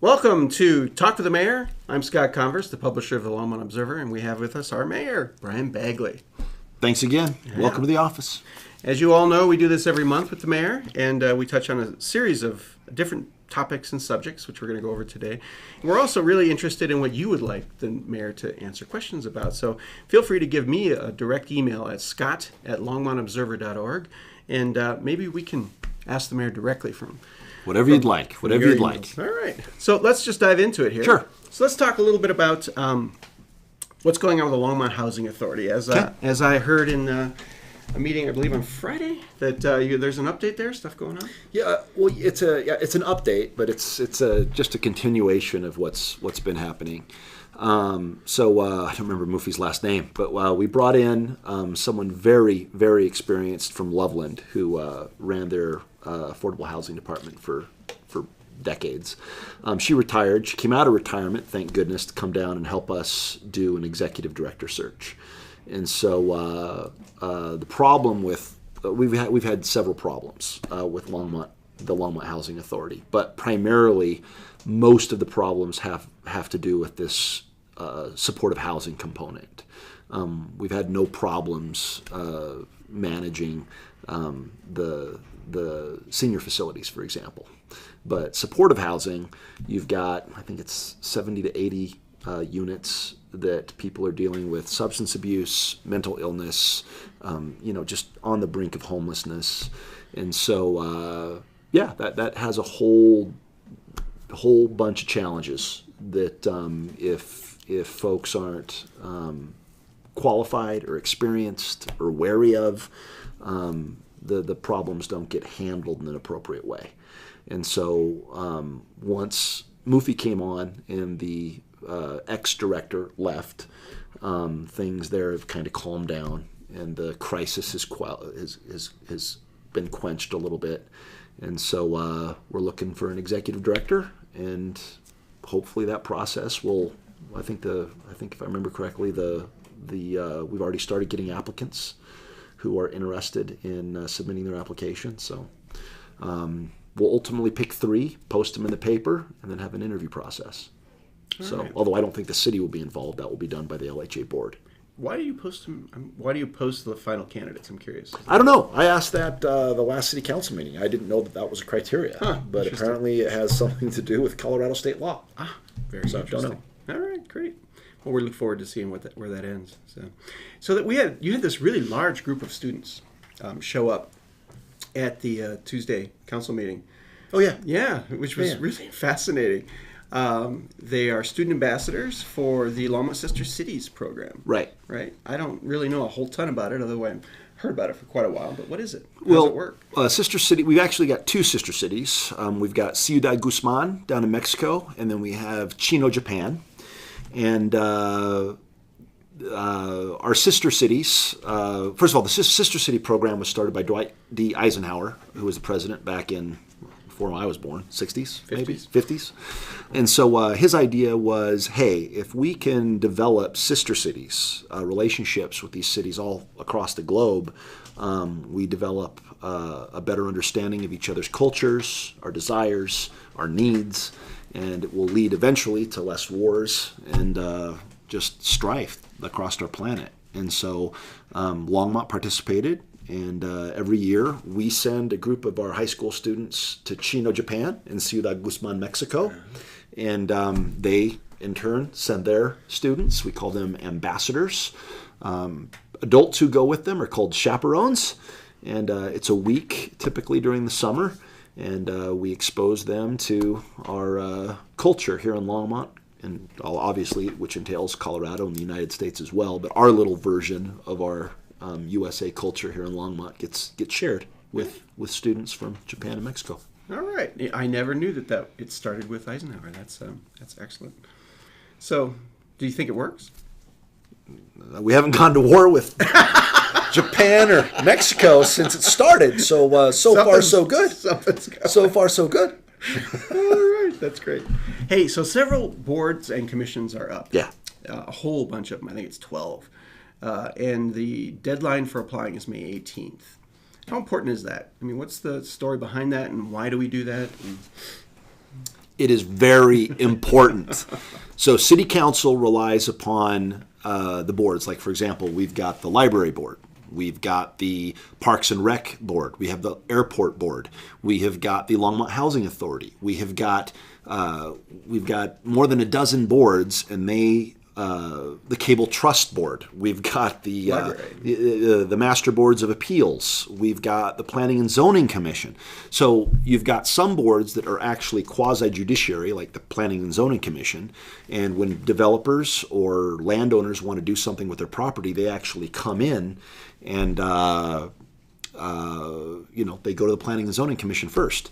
Welcome to Talk with the Mayor. I'm Scott Converse, the publisher of the Longmont Observer, and we have with us our mayor, Brian Bagley. Thanks again. Yeah. Welcome to the office. As you all know, we do this every month with the mayor, and we touch on a series of different topics and subjects, which we're going to go over today. And we're also really interested in what you would like the mayor to answer questions about. So feel free to give me a direct email at scott@longmontobserver.org, and maybe we can ask the mayor directly from whatever you'd like. Whatever you'd like. All right. So let's just dive into it here. Sure. So let's talk a little bit about what's going on with the Longmont Housing Authority. As I heard in a meeting, I believe on Friday, that there's an update there, stuff going on. Yeah. Well, it's an update, but it's just a continuation of what's been happening. I don't remember Mufi's last name, but we brought in someone very, very experienced from Loveland who ran their affordable housing department for decades. She retired. She came out of retirement, thank goodness, to come down and help us do an executive director search. And so the problem with we've had several problems with the Longmont Housing Authority, but primarily most of the problems have to do with this supportive housing component. We've had no problems managing the senior facilities, for example. But supportive housing, you've got, I think it's 70 to 80 units that people are dealing with substance abuse, mental illness, just on the brink of homelessness. And so, that has a whole bunch of challenges that if folks aren't qualified or experienced or wary of, the problems don't get handled in an appropriate way. And so once Mufi came on and the ex-director left, things there have kind of calmed down, and the crisis has been quenched a little bit. And so we're looking for an executive director, and hopefully that process will. I think if I remember correctly, we've already started getting applicants who are interested in submitting their application. So we'll ultimately pick 3, post them in the paper, and then have an interview process. Right. Although I don't think the city will be involved, that will be done by the LHA board. Why do you post them? Why do you post the final candidates? I'm curious. I don't know. I asked that the last city council meeting. I didn't know that was a criteria, but apparently it has something to do with Colorado state law. Very interesting. Don't know. All right, great. Well, we look forward to seeing where that ends. So that you had this really large group of students show up at the Tuesday council meeting. Oh yeah, yeah, which was really fascinating. They are student ambassadors for the Longmont Sister Cities program. Right. I don't really know a whole ton about it, although I've heard about it for quite a while. But what is it? How does it work? Sister City. We've actually got 2 sister cities. We've got Ciudad Guzman down in Mexico, and then we have Chino, Japan. And our sister cities, first of all, the Sister City program was started by Dwight D. Eisenhower, who was the president back in, before I was born, 60s, 50s. Maybe? 50s. And so his idea was, hey, if we can develop sister cities, relationships with these cities all across the globe, we develop a better understanding of each other's cultures, our desires, our needs, and it will lead eventually to less wars and just strife across our planet. And so Longmont participated, and every year we send a group of our high school students to Chino, Japan, and Ciudad Guzman, Mexico. And they, in turn, send their students. We call them ambassadors. Adults who go with them are called chaperones. And it's a week, typically during the summer. And we expose them to our culture here in Longmont, and obviously, which entails Colorado and the United States as well. But our little version of our USA culture here in Longmont gets shared with students from Japan and Mexico. All right. I never knew that it started with Eisenhower. That's excellent. So, do you think it works? We haven't gone to war with Japan or Mexico since it started. So far so good. So far so good. All right, that's great. Hey, so several boards and commissions are up. Yeah, a whole bunch of them. I think it's 12, and the deadline for applying is May 18th. How important is that? I mean, what's the story behind that, and why do we do that? It is very important. So city council relies upon the boards. Like, for example, we've got the library board. We've got the Parks and Rec board. We have the airport board. We have got the Longmont Housing Authority. We've got more than a dozen boards, and the Cable Trust Board. We've got the Master Boards of Appeals. We've got the Planning and Zoning Commission. So you've got some boards that are actually quasi-judiciary, like the Planning and Zoning Commission. And when developers or landowners want to do something with their property, they actually come in and they go to the Planning and Zoning Commission first.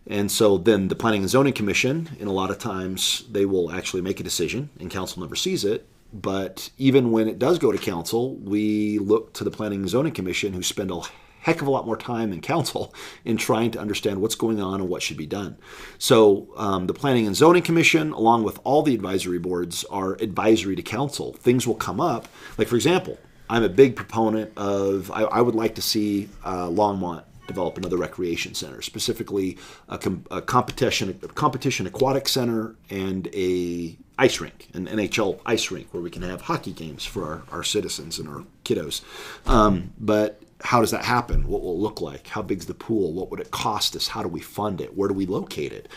And so then the Planning and Zoning Commission, in a lot of times, they will actually make a decision, and council never sees it. But even when it does go to council, we look to the Planning and Zoning Commission, who spend a heck of a lot more time than council in trying to understand what's going on and what should be done. So the Planning and Zoning Commission, along with all the advisory boards, are advisory to council. Things will come up. Like, for example, I'm a big proponent of, I would like to see Longmont develop another recreation center, specifically a competition aquatic center and a ice rink, an NHL ice rink, where we can have hockey games for our citizens and our kiddos. But how does that happen? What will it look like? How big's the pool? What would it cost us? How do we fund it? Where do we locate it?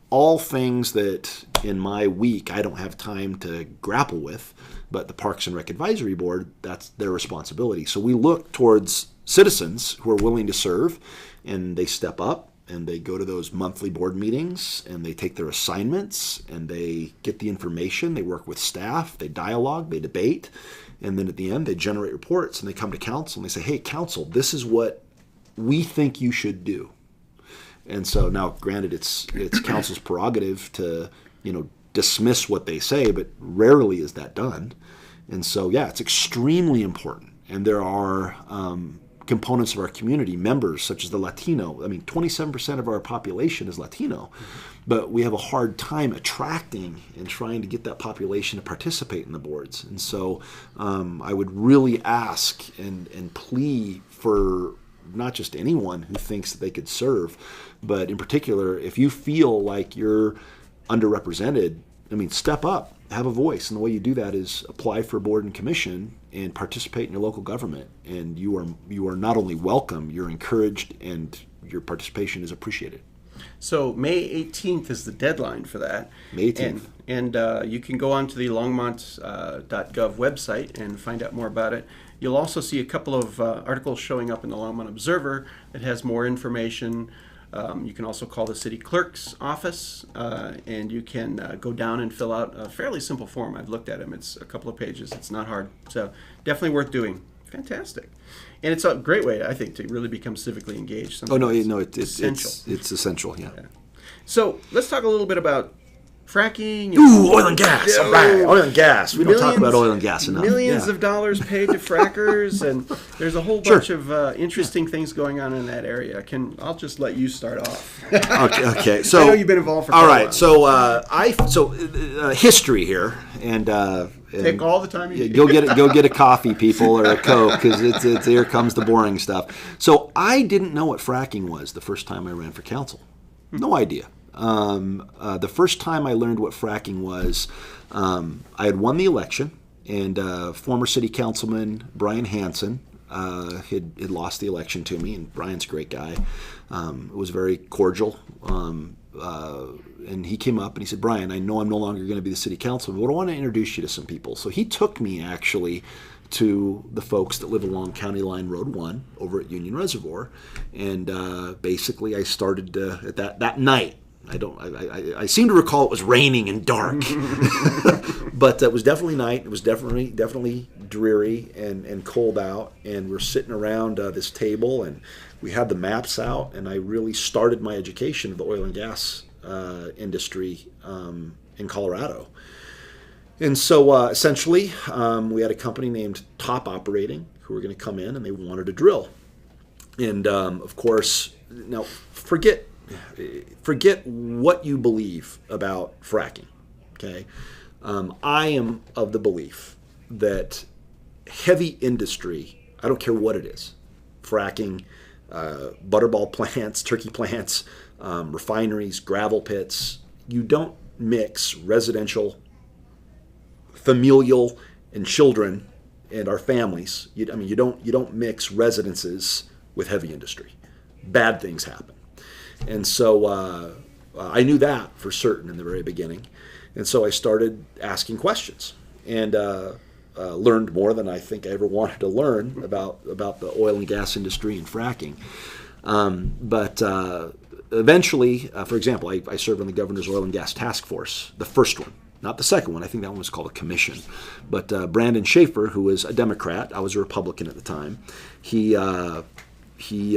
All things that in my week I don't have time to grapple with, but the Parks and Rec Advisory Board, that's their responsibility. So we look towards citizens who are willing to serve, and they step up and they go to those monthly board meetings and they take their assignments and they get the information, they work with staff, they dialogue, they debate, and then at the end they generate reports and they come to council and they say, hey, council, this is what we think you should do. And so now, granted, it's council's prerogative to, dismiss what they say, but rarely is that done. And so, yeah, it's extremely important. And there are components of our community, members such as the Latino. 27% of our population is Latino, but we have a hard time attracting and trying to get that population to participate in the boards. And so I would really ask and plea for not just anyone who thinks that they could serve, but in particular, if you feel like you're underrepresented, step up, have a voice. And the way you do that is apply for a board and commission and participate in your local government. And you are not only welcome, you're encouraged, and your participation is appreciated. So May 18th is the deadline for that. May 18th. And you can go on to the longmont.gov website and find out more about it. You'll also see a couple of articles showing up in the Longmont Observer that has more information. You can also call the city clerk's office, and you can go down and fill out a fairly simple form. I've looked at them. It's a couple of pages. It's not hard. So definitely worth doing. Fantastic. And it's a great way, I think, to really become civically engaged. It's essential. It's essential, yeah. So let's talk a little bit about fracking. Oil and gas. All right, oil and gas. We don't talk about oil and gas enough. Millions of dollars paid to frackers, and there's a whole bunch of interesting things going on in that area. I'll just let you start off. Okay. So I know you've been involved for all quite a right. while. History here, and take all the time you need. Go get a coffee, people, or a Coke, because it's here comes the boring stuff. So I didn't know what fracking was the first time I ran for council. No idea. The first time I learned what fracking was, I had won the election, and former city councilman Brian Hansen had lost the election to me, and Brian's a great guy. It was very cordial, and he came up and he said, Brian, I know I'm no longer going to be the city councilman, but I want to introduce you to some people. So he took me actually to the folks that live along County Line Road 1 over at Union Reservoir, and basically I started at that night. I seem to recall it was raining and dark, but it was definitely night. It was definitely dreary and cold out, and we're sitting around this table, and we had the maps out, and I really started my education of the oil and gas industry in Colorado. And so essentially, we had a company named Top Operating who were going to come in, and they wanted to drill. And of course, now forget what you believe about fracking, okay? I am of the belief that heavy industry, I don't care what it is, fracking, butterball plants, turkey plants, refineries, gravel pits, you don't mix residential, familial, and children and our families. You don't mix residences with heavy industry. Bad things happen. And so I knew that for certain in the very beginning. And so I started asking questions and learned more than I think I ever wanted to learn about the oil and gas industry and fracking. But eventually, for example, I served on the governor's oil and gas task force, the first one, not the second one. I think that one was called a commission. But Brandon Schaefer, who was a Democrat, I was a Republican at the time, he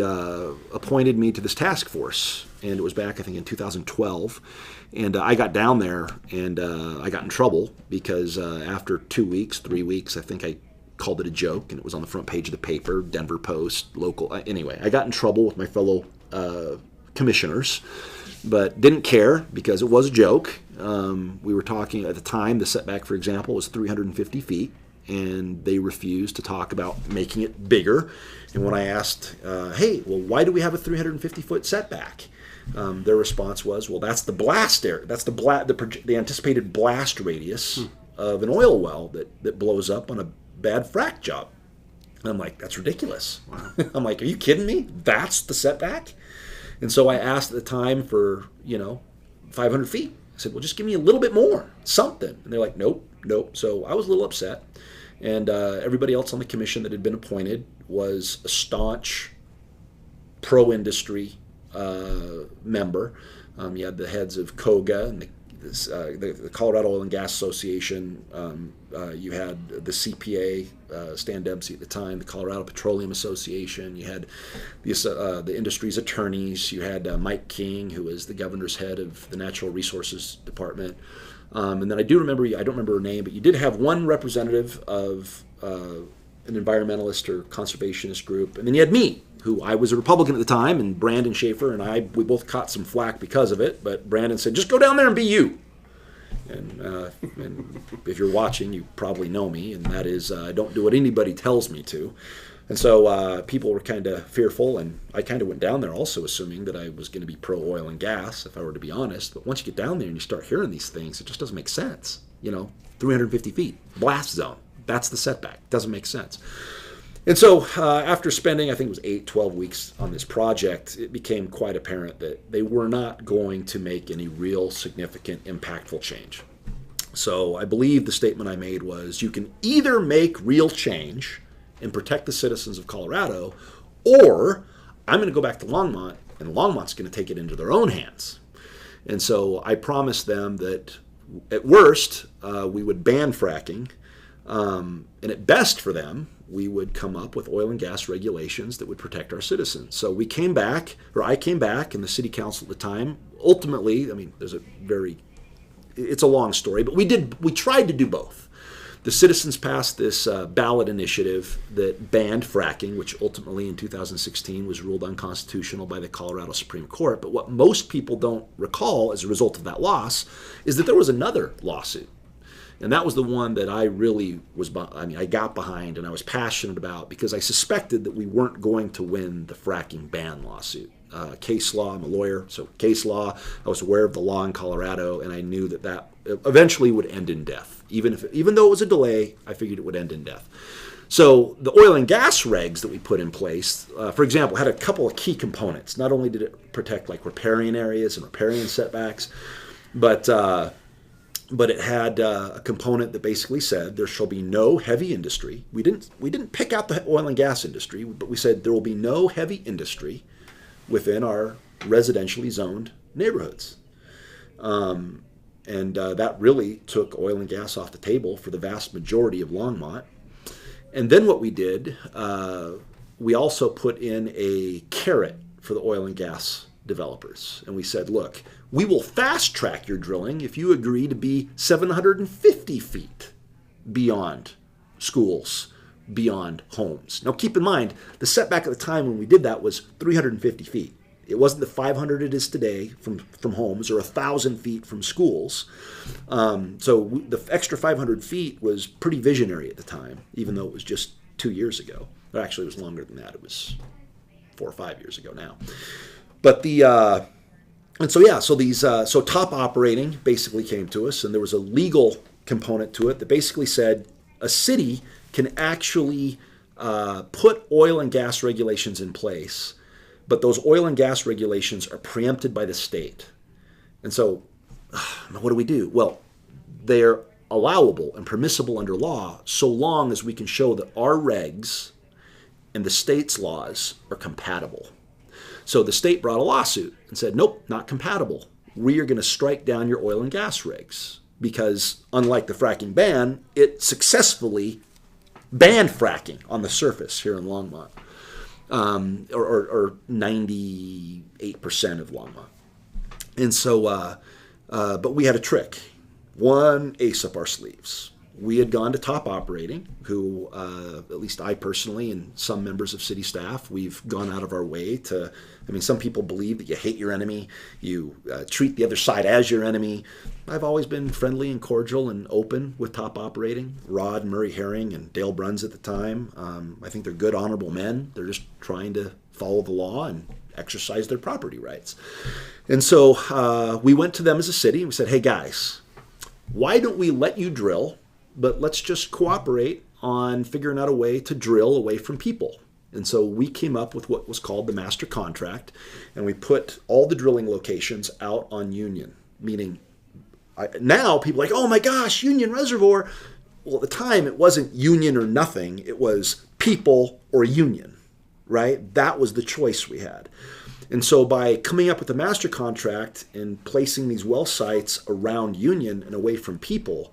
appointed me to this task force, and it was back, I think, in 2012. And I got down there, and I got in trouble because after 2 weeks, 3 weeks, I think I called it a joke, and it was on the front page of the paper, Denver Post, local. Anyway, I got in trouble with my fellow commissioners, but didn't care because it was a joke. We were talking at the time, the setback, for example, was 350 feet, and they refused to talk about making it bigger. And when I asked, hey, well, why do we have a 350-foot setback? Their response was, well, that's the blast area. That's the anticipated blast radius of an oil well that blows up on a bad frack job. And I'm like, that's ridiculous. Wow. I'm like, are you kidding me? That's the setback? And so I asked at the time for, 500 feet. I said, well, just give me a little bit more, something. And they're like, nope. So I was a little upset. And everybody else on the commission that had been appointed was a staunch pro-industry member. You had the heads of COGA and the Colorado Oil and Gas Association. You had the CPA, Stan Dempsey at the time, the Colorado Petroleum Association. You had the industry's attorneys. You had Mike King, who was the governor's head of the Natural Resources Department. And then I don't remember her name, but you did have one representative of an environmentalist or conservationist group. And then you had me, who I was a Republican at the time, and Brandon Schaefer and we both caught some flack because of it. But Brandon said, just go down there and be you. And if you're watching, you probably know me, and that is I don't do what anybody tells me to. And so people were kind of fearful, and I kind of went down there also assuming that I was going to be pro-oil and gas, if I were to be honest. But once you get down there and you start hearing these things, it just doesn't make sense. 350 feet, blast zone, that's the setback. Doesn't make sense. And so after spending, I think it was 12 weeks on this project, it became quite apparent that they were not going to make any real significant, impactful change. So I believe the statement I made was, you can either make real change and protect the citizens of Colorado, or I'm going to go back to Longmont, and Longmont's going to take it into their own hands. And so I promised them that at worst, we would ban fracking, and at best for them, we would come up with oil and gas regulations that would protect our citizens. So I came back, and the city council at the time, ultimately, it's a long story, but we tried to do both. The citizens passed this ballot initiative that banned fracking, which ultimately in 2016 was ruled unconstitutional by the Colorado Supreme Court. But what most people don't recall as a result of that loss is that there was another lawsuit. And that was the one that I really I got behind and I was passionate about, because I suspected that we weren't going to win the fracking ban lawsuit. Case law, I'm a lawyer, so case law, I was aware of the law in Colorado, and I knew that eventually would end in death. Even though it was a delay, I figured it would end in death. So the oil and gas regs that we put in place, for example, had a couple of key components. Not only did it protect like riparian areas and riparian setbacks, but it had a component that basically said there shall be no heavy industry. We didn't pick out the oil and gas industry, but we said there will be no heavy industry within our residentially zoned neighborhoods. And that really took oil and gas off the table for the vast majority of Longmont. And then what we did, we also put in a carrot for the oil and gas developers. And we said, look, we will fast track your drilling if you agree to be 750 feet beyond schools, beyond homes. Now keep in mind, the setback at the time when we did that was 350 feet. It wasn't the 500 it is today from homes, or 1,000 feet from schools. So the extra 500 feet was pretty visionary at the time, even though it was just 2 years ago. Or actually, it was longer than that. It was 4 or 5 years ago now. But And so yeah, so these so top operating basically came to us, and there was a legal component to it that basically said a city can actually put oil and gas regulations in place, but those oil and gas regulations are preempted by the state. And so, what do we do? Well, they're allowable and permissible under law so long as we can show that our regs and the state's laws are compatible. So the state brought a lawsuit and said, nope, not compatible. We are going to strike down your oil and gas regs because, unlike the fracking ban, it successfully banned fracking on the surface here in Longmont, or 98% of Longmont. And so, but we had a trick, one ace up our sleeves. We had gone to top operating, who, at least I personally and some members of city staff, we've gone out of our way to, I mean, some people believe that you hate your enemy, you treat the other side as your enemy. I've always been friendly and cordial and open with top operating. Rod, Murray Herring, and Dale Bruns at the time. I think they're good, honorable men. They're just trying to follow the law and exercise their property rights. And so we went to them as a city and we said, hey guys, why don't we let you drill, but let's just cooperate on figuring out a way to drill away from people. And so we came up with what was called the master contract, and we put all the drilling locations out on Union, meaning now people are like, oh my gosh, Union Reservoir. Well, at the time, it wasn't Union or nothing. It was people or Union, right? That was the choice we had. And so by coming up with the master contract and placing these well sites around Union and away from people,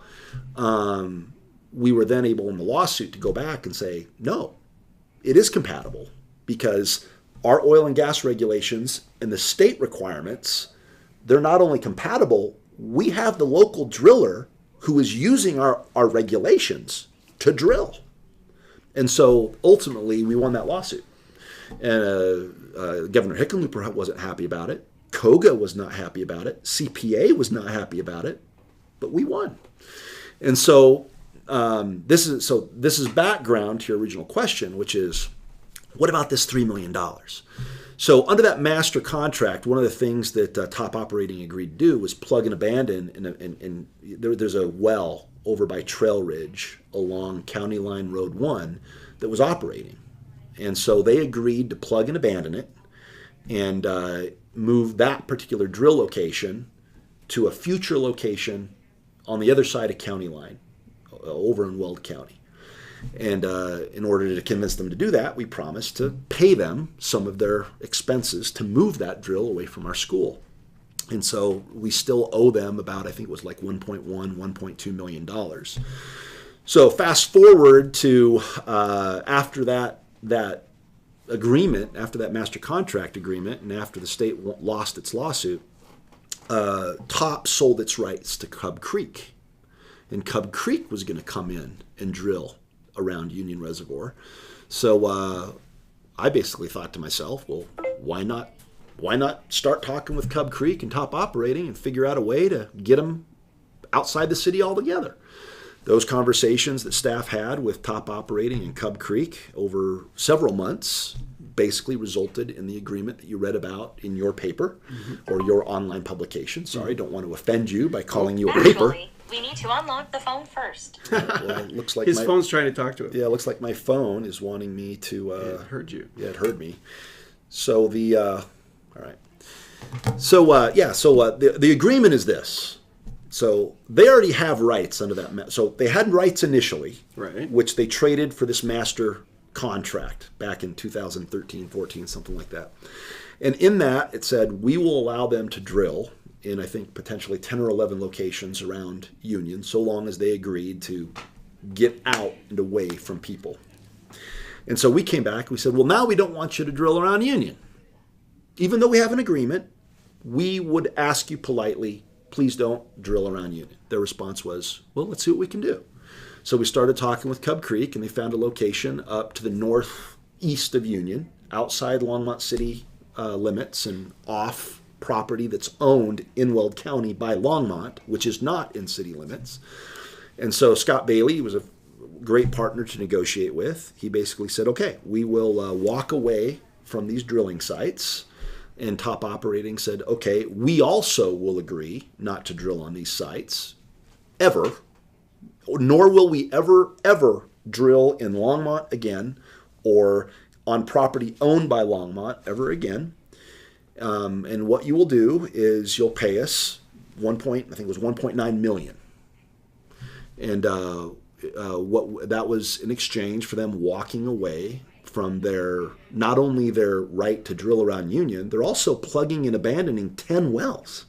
we were then able in the lawsuit to go back and say, no, it is compatible because our oil and gas regulations and the state requirements, they're not only compatible, we have the local driller who is using our regulations to drill. And so ultimately we won that lawsuit. And Governor Hickenlooper wasn't happy about it. Koga was not happy about it. CPA was not happy about it. But we won. And so this is background to your original question, which is, what about this $3 million? So under that master contract, one of the things that top operating agreed to do was plug and abandon. And there's a well over by Trail Ridge along County Line Road 1 that was operating. And so they agreed to plug and abandon it and move that particular drill location to a future location on the other side of County Line, over in Weld County. And in order to convince them to do that, we promised to pay them some of their expenses to move that drill away from our school. And so we still owe them about, I think it was like $1.2 million. So fast forward to after that agreement, after that master contract agreement, and after the state lost its lawsuit, Top sold its rights to Cub Creek. And Cub Creek was going to come in and drill around Union Reservoir. So I basically thought to myself, well, why not start talking with Cub Creek and Top Operating and figure out a way to get them outside the city altogether? Those conversations that staff had with Top Operating and Cub Creek over several months basically resulted in the agreement that you read about in your paper or your online publication. Sorry, don't want to offend you by calling you a paper. We need to unlock the phone first. Well, it looks like his phone's trying to talk to him. Yeah, it looks like my phone is wanting me to... it heard you. Yeah, it heard me. So all right. So, the agreement is this. So they already have rights under that. So they had rights initially, right, which they traded for this master contract back in 2013, 14, something like that. And in that, it said, we will allow them to drill in, I think, potentially 10 or 11 locations around Union, so long as they agreed to get out and away from people. And so we came back, we said, well, now we don't want you to drill around Union. Even though we have an agreement, we would ask you politely, please don't drill around Union. Their response was, well, let's see what we can do. So we started talking with Cub Creek, and they found a location up to the northeast of Union, outside Longmont City limits and off property that's owned in Weld County by Longmont, which is not in city limits. And so Scott Bagley was a great partner to negotiate with. He basically said, okay, we will walk away from these drilling sites. And top operating said, okay, we also will agree not to drill on these sites ever, nor will we ever drill in Longmont again or on property owned by Longmont ever again. And what you will do is you'll pay us I think it was 1.9 million. And what that was in exchange for them walking away from not only their right to drill around Union, they're also plugging and abandoning 10 wells,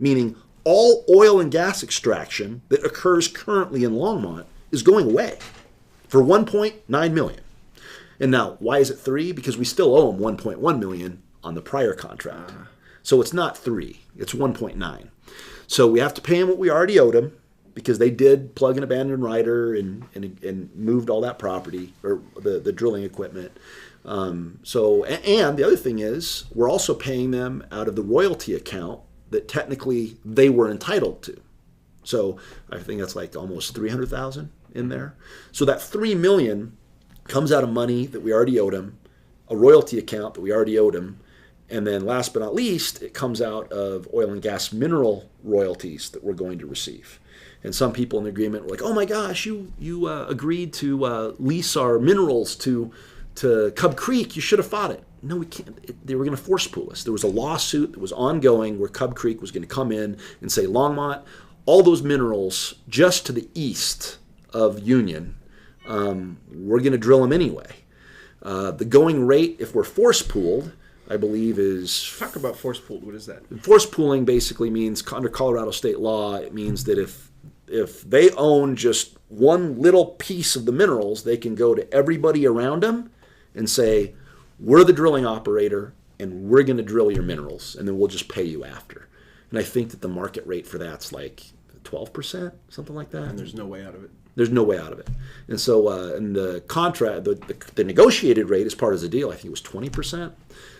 meaning all oil and gas extraction that occurs currently in Longmont is going away for 1.9 million. And now, why is it 3? Because we still owe them 1.1 million on the prior contract. So it's not 3, it's 1.9. So we have to pay them what we already owed them, because they did plug and abandon Ryder and moved all that property, or the drilling equipment. And the other thing is, we're also paying them out of the royalty account that technically they were entitled to. So I think that's like almost 300,000 in there. So that 3 million comes out of money that we already owed them, a royalty account that we already owed them, and then last but not least, it comes out of oil and gas mineral royalties that we're going to receive. And some people in the agreement were like, "Oh my gosh, you agreed to lease our minerals to Cub Creek. You should have fought it." No, we can't. They were going to force pool us. There was a lawsuit that was ongoing where Cub Creek was going to come in and say, "Longmont, all those minerals just to the east of Union, we're going to drill them anyway." The going rate, if we're force pooled, I believe is... Talk about force pooled. What is that? Force pooling basically means, under Colorado state law, it means that if they own just one little piece of the minerals, they can go to everybody around them and say, "We're the drilling operator, and we're going to drill your minerals, and then we'll just pay you after." And I think that the market rate for that's like 12%, something like that. And there's no way out of it. There's no way out of it. And so, and the contract, the negotiated rate as part of the deal, I think it was 20%.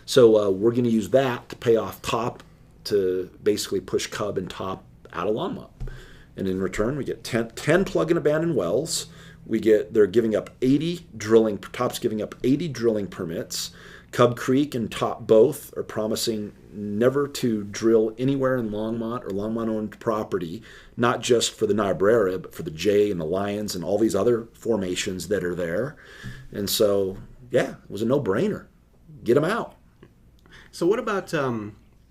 So we're going to use that to pay off Top, to basically push Cub and Top out of Longmont. And in return, we get 10 plug and abandon wells. They're giving up 80 drilling, Top's giving up 80 drilling permits. Cub Creek and Top both are promising never to drill anywhere in Longmont or Longmont-owned property, not just for the Niobrara, but for the Jay and the Lions and all these other formations that are there. And so, yeah, it was a no-brainer. Get them out. So what about,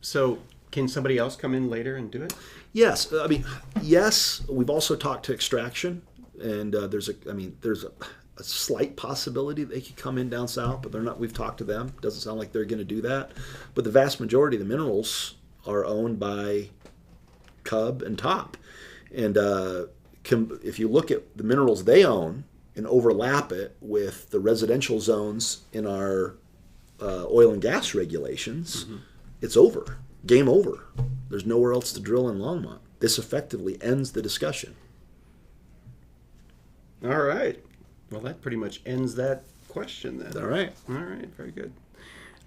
so can somebody else come in later and do it? Yes. I mean, yes. We've also talked to Extraction, and there's a slight possibility they could come in down south, but they're not. We've talked to them. Doesn't sound like they're going to do that. But the vast majority of the minerals are owned by Cub and Top. And if you look at the minerals they own and overlap it with the residential zones in our oil and gas regulations, it's over. Game over. There's nowhere else to drill in Longmont. This effectively ends the discussion. All right. Well, that pretty much ends that question then. All right. All right. Very good.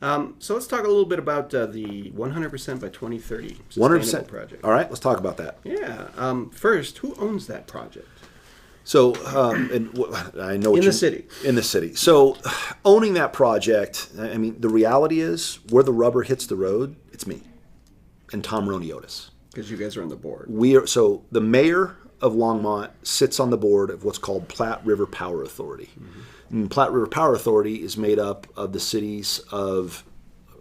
So let's talk a little bit about the 100% by 2030 sustainable 100% project. All right. Let's talk about that. Yeah. First, who owns that project? So, I know what In the city. In the city. So, owning that project, I mean, the reality is, where the rubber hits the road, it's me and Tom Roniotis. Because you guys are on the board. So the mayor of Longmont sits on the board of what's called Platte River Power Authority. And Platte River Power Authority is made up of the cities of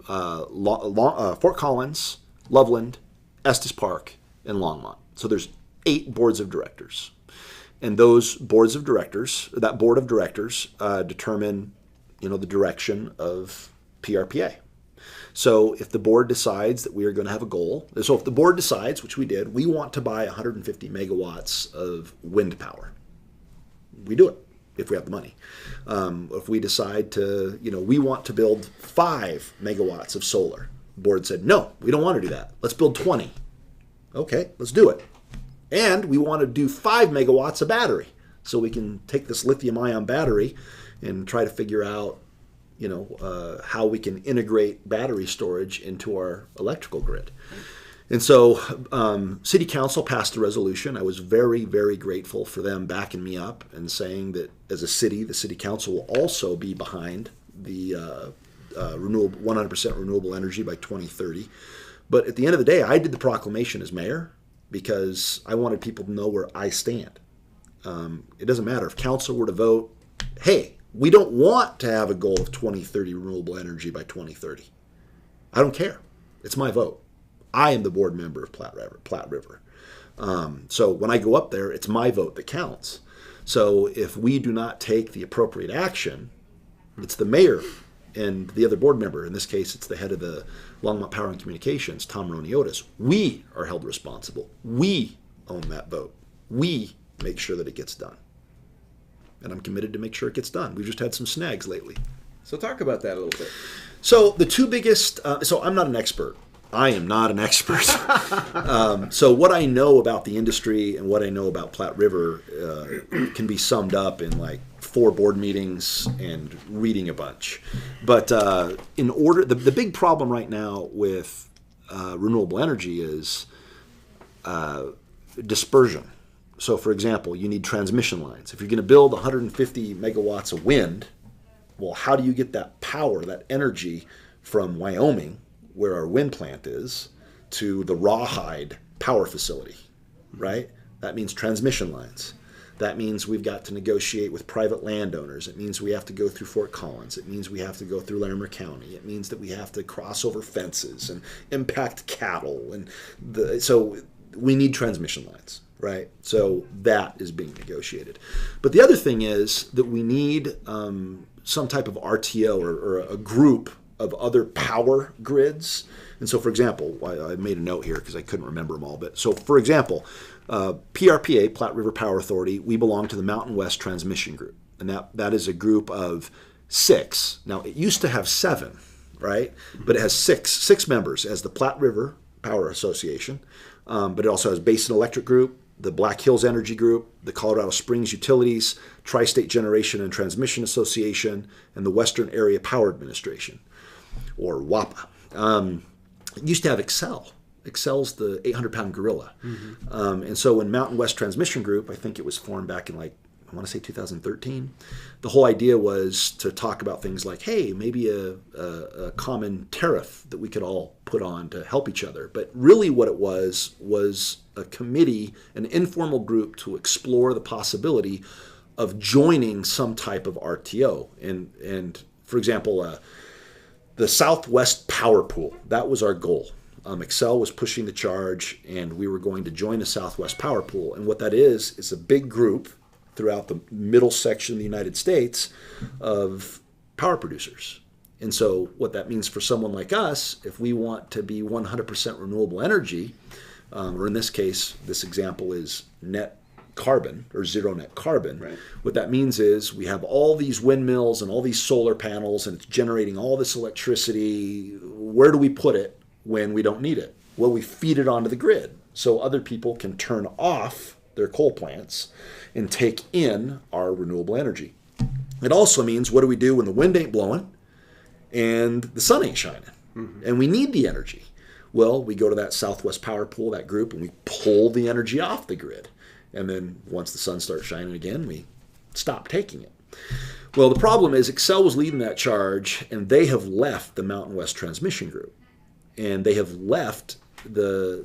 Fort Collins, Loveland, Estes Park, and Longmont. So there's 8 boards of directors. And those boards of directors, that board of directors, determine, the direction of PRPA. So if the board decides that we are going to have a goal, so if the board decides, which we did, we want to buy 150 megawatts of wind power, we do it if we have the money. If we decide to, we want to build 5 megawatts of solar, the board said, no, we don't want to do that. Let's build 20. Okay, let's do it. And we want to do 5 megawatts of battery, so we can take this lithium-ion battery and try to figure out, how we can integrate battery storage into our electrical grid. And so City Council passed a resolution. I was very, very grateful for them backing me up and saying that as a city, the City Council will also be behind the renewable 100% renewable energy by 2030. But at the end of the day, I did the proclamation as mayor because I wanted people to know where I stand. It doesn't matter if council were to vote, hey, we don't want to have a goal of 2030 renewable energy by 2030. I don't care. It's my vote. I am the board member of Platte River. So when I go up there, it's my vote that counts. So if we do not take the appropriate action, it's the mayor and the other board member, in this case, it's the head of the Longmont Power and Communications, Tom Roniotis. We are held responsible. We own that vote. We make sure that it gets done. And I'm committed to make sure it gets done. We've just had some snags lately. So talk about that a little bit. So the two biggest, so I'm not an expert. I am not an expert. So what I know about the industry and what I know about Platte River can be summed up in like 4 board meetings and reading a bunch. But in order, the big problem right now with renewable energy is dispersion. So for example, you need transmission lines. If you're going to build 150 megawatts of wind, well, how do you get that power, that energy from Wyoming, where our wind plant is, to the Rawhide power facility, right? That means transmission lines. That means we've got to negotiate with private landowners. It means we have to go through Fort Collins. It means we have to go through Larimer County. It means that we have to cross over fences and impact cattle. And so we need transmission lines, right? So that is being negotiated. But the other thing is that we need some type of RTO or a group of other power grids. And so, for example, I made a note here because I couldn't remember them all. But so, for example, PRPA, Platte River Power Authority, we belong to the Mountain West Transmission Group. And that is a group of 6. Now, it used to have 7, right? But it has six members as the Platte River Power Association. But it also has Basin Electric Group, the Black Hills Energy Group, the Colorado Springs Utilities, Tri-State Generation and Transmission Association, and the Western Area Power Administration, or WAPA. It used to have Xcel. Xcel's the 800-pound gorilla. Mm-hmm. And so when Mountain West Transmission Group, I think it was formed back in I want to say 2013, the whole idea was to talk about things like, hey, maybe a common tariff that we could all put on to help each other. But really what it was a committee, an informal group to explore the possibility of joining some type of RTO. And for example, the Southwest Power Pool, that was our goal. Xcel was pushing the charge, and we were going to join the Southwest Power Pool. And what that is a big group throughout the middle section of the United States of power producers. And so what that means for someone like us, if we want to be 100% renewable energy, or in this case, this example is net carbon or zero net carbon. Right. What that means is we have all these windmills and all these solar panels and it's generating all this electricity. Where do we put it when we don't need it? Well, we feed it onto the grid so other people can turn off their coal plants and take in our renewable energy. It also means, what do we do when the wind ain't blowing and the sun ain't shining? Mm-hmm. And we need the energy. Well, we go to that Southwest Power Pool, that group, and we pull the energy off the grid. And then once the sun starts shining again, we stop taking it. Well, the problem is Xcel was leading that charge, and they have left the Mountain West Transmission Group. And they have left they're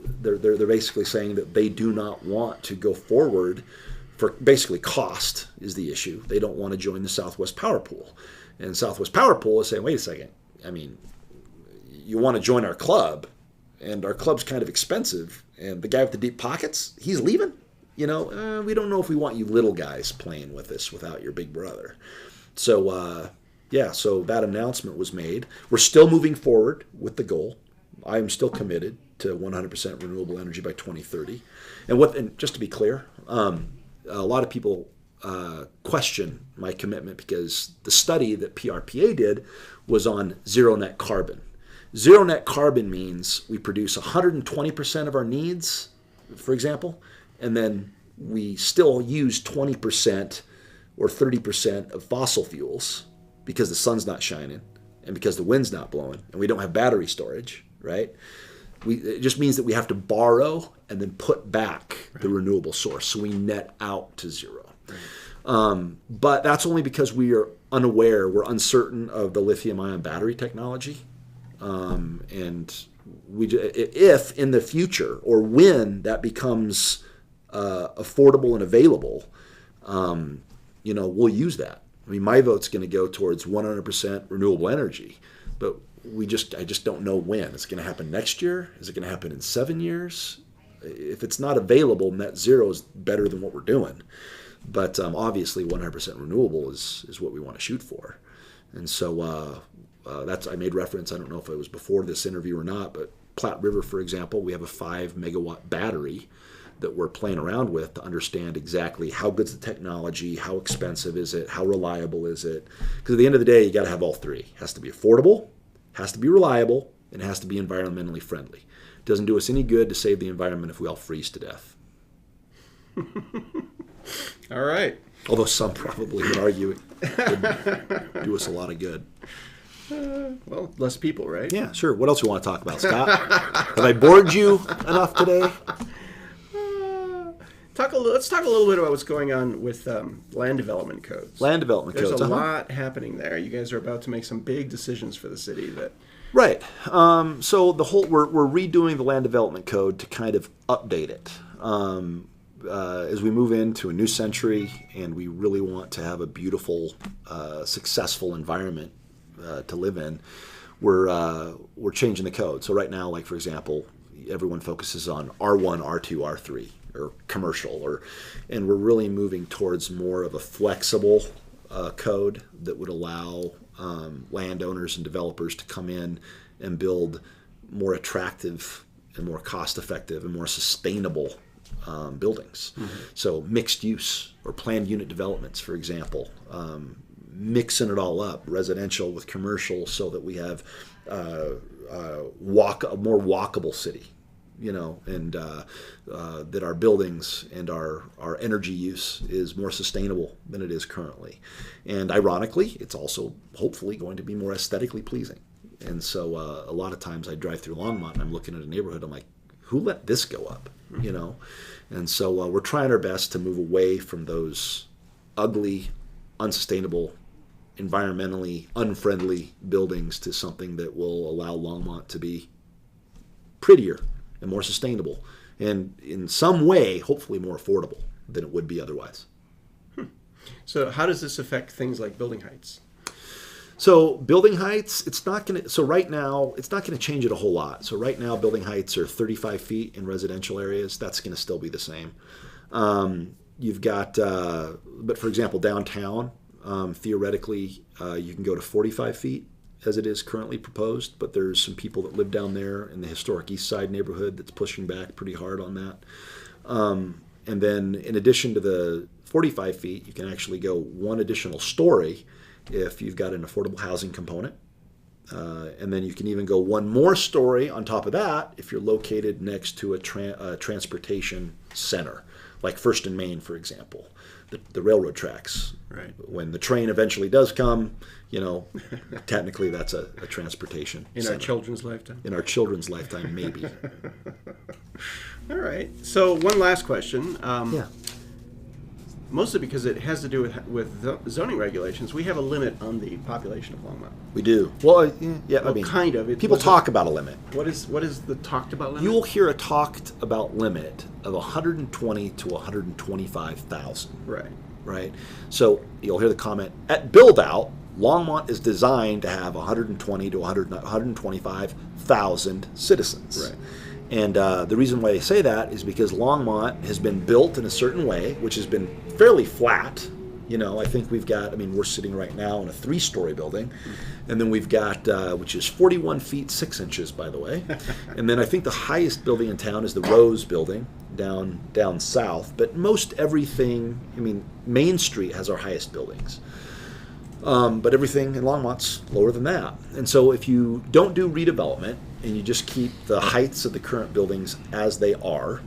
basically saying that they do not want to go forward for basically cost is the issue. They don't want to join the Southwest Power Pool. And Southwest Power Pool is saying, wait a second, I mean, you want to join our club, and our club's kind of expensive, and the guy with the deep pockets, he's leaving? We don't know if we want you little guys playing with us without your big brother. So, so that announcement was made. We're still moving forward with the goal. I am still committed to 100% renewable energy by 2030. And just to be clear, a lot of people question my commitment because the study that PRPA did was on zero net carbon. Zero net carbon means we produce 120% of our needs, for example, and then we still use 20% or 30% of fossil fuels because the sun's not shining and because the wind's not blowing and we don't have battery storage, right? It just means that we have to borrow and then put back the renewable source. So we net out to zero. Right. But that's only because we are unaware, we're uncertain of the lithium-ion battery technology, and if in the future or when that becomes affordable and available, we'll use that. I mean, my vote's going to go towards 100% renewable energy, but I just don't know when. Is it going to happen next year? Is it going to happen in 7 years? If it's not available, net zero is better than what we're doing. But obviously, 100% renewable is what we want to shoot for. And so I made reference. I don't know if it was before this interview or not, but Platte River, for example, we have a 5 megawatt battery that we're playing around with to understand exactly how good's the technology, how expensive is it, how reliable is it. Because at the end of the day, you got to have all three. It has to be affordable, has to be reliable, and it has to be environmentally friendly. It doesn't do us any good to save the environment if we all freeze to death. All right. Although some probably would argue it would do us a lot of good. Well, less people, right? Yeah, sure. What else do you want to talk about, Scott? Have I bored you enough today? Let's talk a little bit about what's going on with land development codes. Land development codes. There's a lot happening there. You guys are about to make some big decisions for the city. Right. So we're redoing the land development code to kind of update it. As we move into a new century and we really want to have a beautiful, successful environment to live in, we're changing the code. So right now, like for example, everyone focuses on R1, R2, R3, or commercial, and we're really moving towards more of a flexible code that would allow landowners and developers to come in and build more attractive and more cost-effective and more sustainable buildings. Mm-hmm. So mixed use or planned unit developments, for example, mixing it all up, residential with commercial, so that we have a more walkable city. And that our buildings and our energy use is more sustainable than it is currently. And ironically, it's also hopefully going to be more aesthetically pleasing. And so a lot of times I drive through Longmont and I'm looking at a neighborhood, I'm like, who let this go up? And so we're trying our best to move away from those ugly, unsustainable, environmentally unfriendly buildings to something that will allow Longmont to be prettier and more sustainable, and in some way, hopefully more affordable than it would be otherwise. So how does this affect things like building heights? So building heights, it's not going to. So right now, it's not going to change it a whole lot. So right now, building heights are 35 feet in residential areas. That's going to still be the same. You've got, but for example, downtown, theoretically, you can go to 45 feet. As it is currently proposed, but there's some people that live down there in the historic East Side neighborhood that's pushing back pretty hard on that. And then in addition to the 45 feet, you can actually go one additional story if you've got an affordable housing component. And then you can even go one more story on top of that if you're located next to a transportation center, like First and Main, for example, the railroad tracks. Right. When the train eventually does come, technically that's a transportation center. Our children's lifetime. In our children's lifetime, maybe. All right. So one last question. Yeah. Mostly because it has to do with zoning regulations. We have a limit on the population of Longmont. We do. Well, yeah. Well, kind of. People talk about a limit. What is the talked about limit? You will hear a talked about limit of 120 to 125,000. Right. So you'll hear the comment at build out. Longmont is designed to have 120 to 125,000 citizens. Right. And the reason why they say that is because Longmont has been built in a certain way, which has been fairly flat. I think we've got, we're sitting right now in a 3-story building. And then we've got, which is 41 feet 6 inches, by the way. And then I think the highest building in town is the Rose building down south. But most everything, Main Street has our highest buildings. But everything in Longmont's lower than that. And so if you don't do redevelopment and you just keep the heights of the current buildings as they are,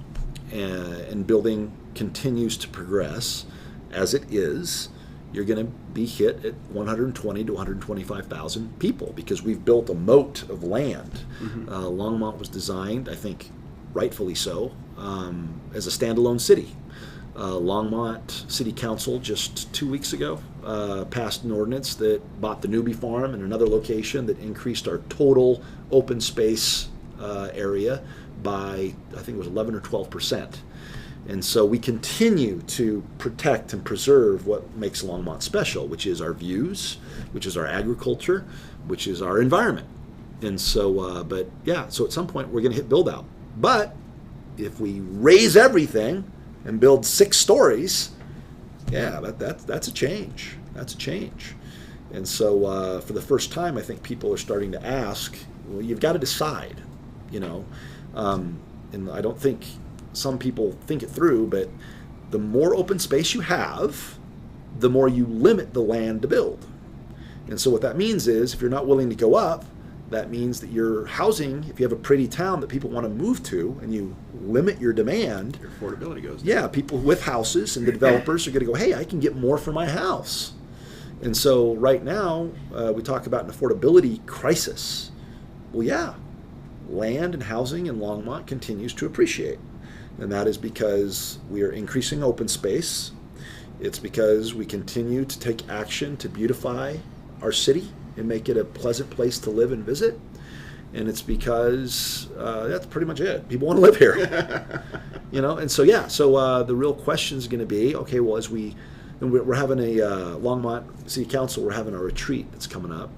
and building continues to progress as it is, you're going to be hit at 120 to 125,000 people because we've built a moat of land. Mm-hmm. Longmont was designed, I think rightfully so, as a standalone city. Longmont City Council just 2 weeks ago passed an ordinance that bought the Newbie Farm and another location that increased our total open space area by, I think it was 11 or 12%. And so we continue to protect and preserve what makes Longmont special, which is our views, which is our agriculture, which is our environment. And so, so at some point we're going to hit build out. But if we raise everything and build 6 stories, that's a change. That's a change. And so for the first time, I think people are starting to ask, well, you've got to decide, and I don't think some people think it through, but the more open space you have, the more you limit the land to build. And so what that means is if you're not willing to go up, that means that your housing, if you have a pretty town that people want to move to and you limit your demand, Your affordability goes down. yeah, people with houses and the developers are going to go, hey, I can get more for my house. And so right now, we talk about an affordability crisis. Well, yeah, land and housing in Longmont continues to appreciate. And that is because we are increasing open space. It's because we continue to take action to beautify our city and make it a pleasant place to live and visit. And it's because that's pretty much it. People want to live here. And so, the real question is going to be, okay, well, we're having a Longmont City Council, we're having a retreat that's coming up.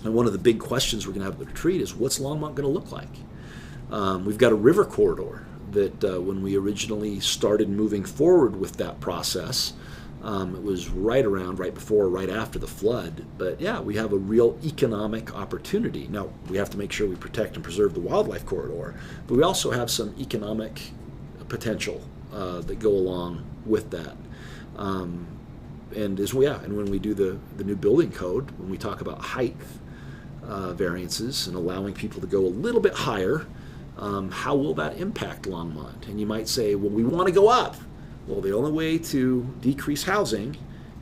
And one of the big questions we're going to have at the retreat is, what's Longmont going to look like? We've got a river corridor that when we originally started moving forward with that process, it was right before, right after the flood. But yeah, we have a real economic opportunity. Now, we have to make sure we protect and preserve the wildlife corridor, but we also have some economic potential that go along with that. And when we do the new building code, when we talk about height variances and allowing people to go a little bit higher, how will that impact Longmont? And you might say, well, we want to go up. Well, the only way to decrease housing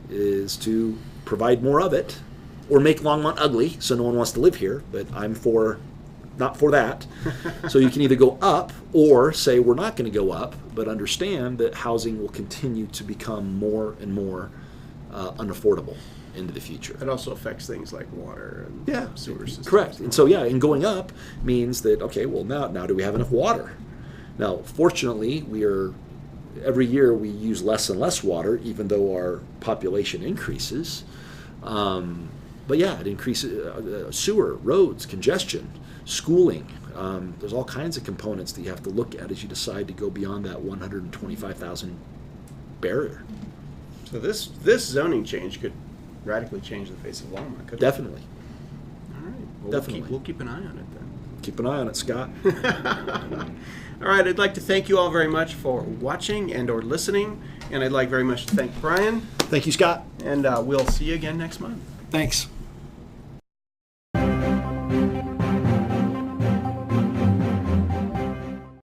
is to provide more of it or make Longmont ugly so no one wants to live here, but I'm not for that. So you can either go up or say we're not going to go up, but understand that housing will continue to become more and more unaffordable into the future. It also affects things like water and sewer systems. Correct. And so, and going up means that, okay, well, now do we have enough water? Now, fortunately, every year we use less and less water, even though our population increases. But it increases sewer, roads, congestion, schooling. There's all kinds of components that you have to look at as you decide to go beyond that 125,000 barrier. So this zoning change could radically change the face of Longmont, couldn't it? Definitely. All right. Well, Definitely. We'll keep an eye on it then. Keep an eye on it, Scott. All right, I'd like to thank you all very much for watching and or listening, and I'd like very much to thank Brian, Thank you, Scott. and we'll see you again next month. Thanks.